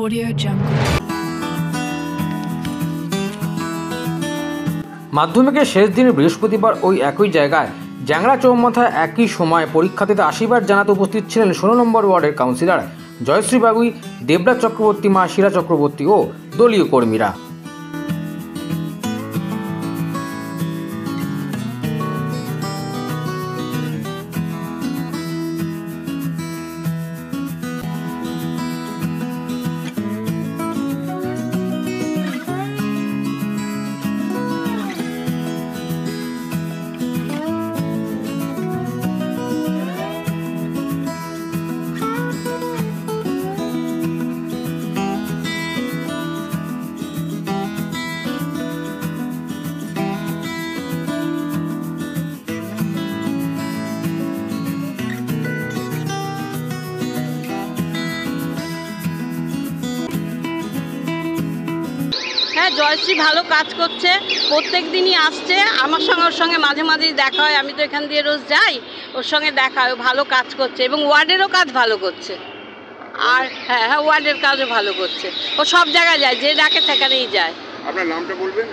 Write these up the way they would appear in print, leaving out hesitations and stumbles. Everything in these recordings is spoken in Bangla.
Audio Jungle। মাধ্যমিকের শেষ দিন বৃহস্পতিবার ওই একই জায়গায় জ্যাংড়া চৌমাথায় একই সময় পরীক্ষার্থীদের আশীর্বাদ জানাতে উপস্থিত ছিলেন 16 নম্বর ওয়ার্ডের কাউন্সিলর জয়শ্রী বাগুই, দেবরাজ চক্রবর্তী, মা শিরা চক্রবর্তী ও দলীয় কর্মীরা। হ্যাঁ, জয়শ্রী ভালো কাজ করছে, প্রত্যেক দিনই আসছে আমার সঙ্গে, ওর সঙ্গে মাঝে মাঝেই দেখা হয়। আমি তো এখান দিয়ে রোজ যাই, ওর সঙ্গে দেখা হয়। ভালো কাজ করছে এবং ওয়ার্ডেরও কাজ ভালো করছে। আর হ্যাঁ, ওয়ার্ডের কাজও ভালো করছে। ও সব জায়গায় যায়, যে ডাকে সেখানেই যায়। আপনার নামটা বলবেন?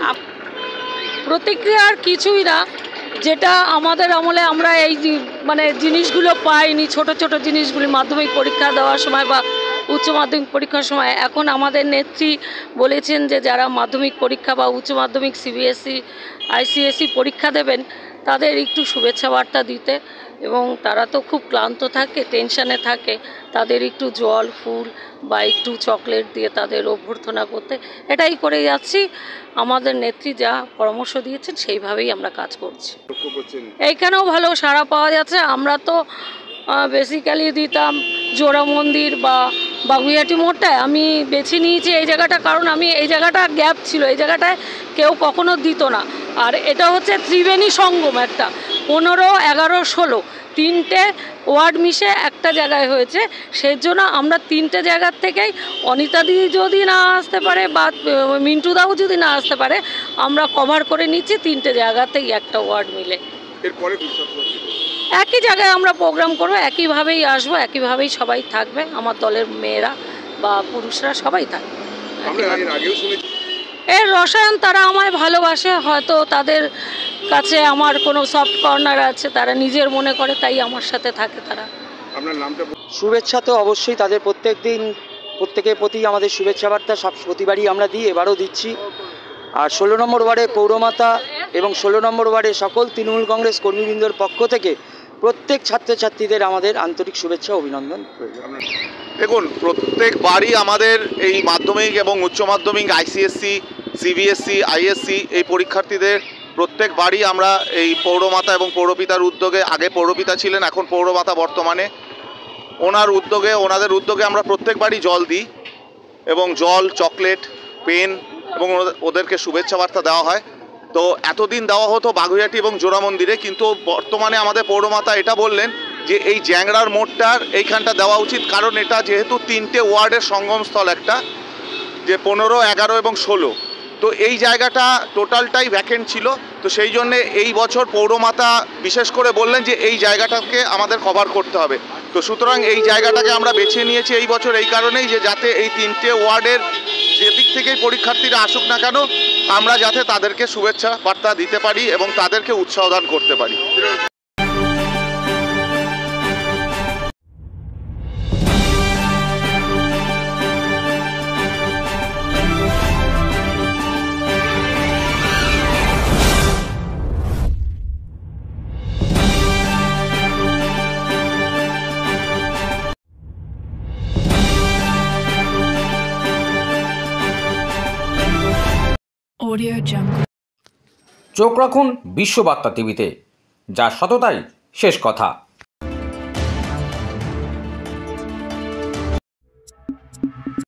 প্রতিক্রিয়া আর কিছুই না, যেটা আমাদের আমলে আমরা এই জিনিসগুলো পাইনি, ছোট ছোট জিনিসগুলি মাধ্যমিক পরীক্ষা দেওয়ার সময় বা উচ্চ মাধ্যমিক পরীক্ষার সময়। এখন আমাদের নেত্রী বলেছেন যে যারা মাধ্যমিক পরীক্ষা বা উচ্চ মাধ্যমিক সিবিএসই আইসিএসই পরীক্ষা দেবেন তাদের একটু শুভেচ্ছা বার্তা দিতে, এবং তারা তো খুব ক্লান্ত থাকে, টেনশানে থাকে, তাদের একটু জল, ফুল বা একটু চকলেট দিয়ে তাদের অভ্যর্থনা করতে। এটাই করে যাচ্ছি। আমাদের নেত্রী যা পরামর্শ দিয়েছেন সেইভাবেই আমরা কাজ করছি। এইখানেও ভালো সাড়া পাওয়া যাচ্ছে। আমরা তো বেসিক্যালি দিতাম জোড়া মন্দির বা বাগুইহাটি মোড়টায়। আমি বেছে নিয়েছি এই জায়গাটা, কারণ আমি এই জায়গাটা গ্যাপ ছিল, এই জায়গাটায় কেউ কখনো দিত না। আর এটা হচ্ছে ত্রিবেণী সঙ্গম, একটা 15, 11, 16 তিনটে ওয়ার্ড মিশে একটা জায়গায় হয়েছে। সেই জন্য আমরা তিনটে জায়গার থেকেই, অনিতা দি যদি না আসতে পারে বা মিন্টু দাও যদি না আসতে পারে, আমরা কভার করে নিচ্ছি তিনটে জায়গাতেই একটা ওয়ার্ড মিলে। এরপরে একই জায়গায় আমরা প্রোগ্রাম করবো, একইভাবেই আসবো, একইভাবেই সবাই থাকবে। আমার দলের মেয়েরা বা পুরুষরা সবাই থাকবে। এর রসায়ন, তারা আমায় ভালোবাসে, হয়তো তাদের কাছে আমার কোনো সফট কর্নার আছে, তারা নিজের মনে করে, তাই আমার সাথে থাকে তারা। আপনার নামটা? শুভেচ্ছা তো অবশ্যই তাদের প্রত্যেকের প্রতি আমাদের শুভেচ্ছা বার্তা সব প্রতিবারই আমরা দিই, এবারও দিচ্ছি। আর 16 নম্বর ওয়ার্ডে পৌরমাতা এবং 16 নম্বর ওয়ার্ডে সকল তৃণমূল কংগ্রেস কর্মীবৃন্দর পক্ষ থেকে প্রত্যেক ছাত্রছাত্রীদের আমাদের আন্তরিক শুভেচ্ছা অভিনন্দন। দেখুন, প্রত্যেকবারই আমাদের এই মাধ্যমিক এবং উচ্চ মাধ্যমিক আইসিএসসি, সিবিএসসি, আইএসসি এই পরীক্ষার্থীদের প্রত্যেকবারই আমরা এই পৌরমাতা এবং পৌরপিতার উদ্যোগে, আগে পৌরপিতা ছিলেন, এখন পৌরমাতা বর্তমানে, ওনাদের উদ্যোগে আমরা প্রত্যেকবারই জল দিই এবং জল, চকলেট, পেন এবং ওদেরকে শুভেচ্ছা বার্তা দেওয়া হয়। তো এতদিন দেওয়া হতো বাগুইহাটি এবং জোড়া মন্দিরে, কিন্তু বর্তমানে আমাদের পৌরমাতা এটা বললেন যে এই জ্যাংড়ার মোড়টার এইখানটা দেওয়া উচিত, কারণ এটা যেহেতু তিনটে ওয়ার্ডের সঙ্গমস্থল একটা, যে 15, 11 এবং 16, তো এই জায়গাটা টোটালটাই ভ্যাকেন্ট ছিল। তো সেই জন্যে এই বছর পৌরমাতা বিশেষ করে বললেন যে এই জায়গাটাকে আমাদের কভার করতে হবে। তো সুতরাং এই জায়গাটাকে আমরা বেছে নিয়েছি এই বছর এই কারণেই, যে যাতে এই তিনটে ওয়ার্ডের যেদিক থেকেই পরীক্ষার্থীরা আসুক না কেন, আমরা যাতে তাদেরকে শুভেচ্ছা বার্তা দিতে পারি এবং তাদেরকে উৎসাহ দান করতে পারি। Audio Jungle। চোখ রাখুন বিশ্ববার্তা টিভিতে, যার সততাই শেষ কথা।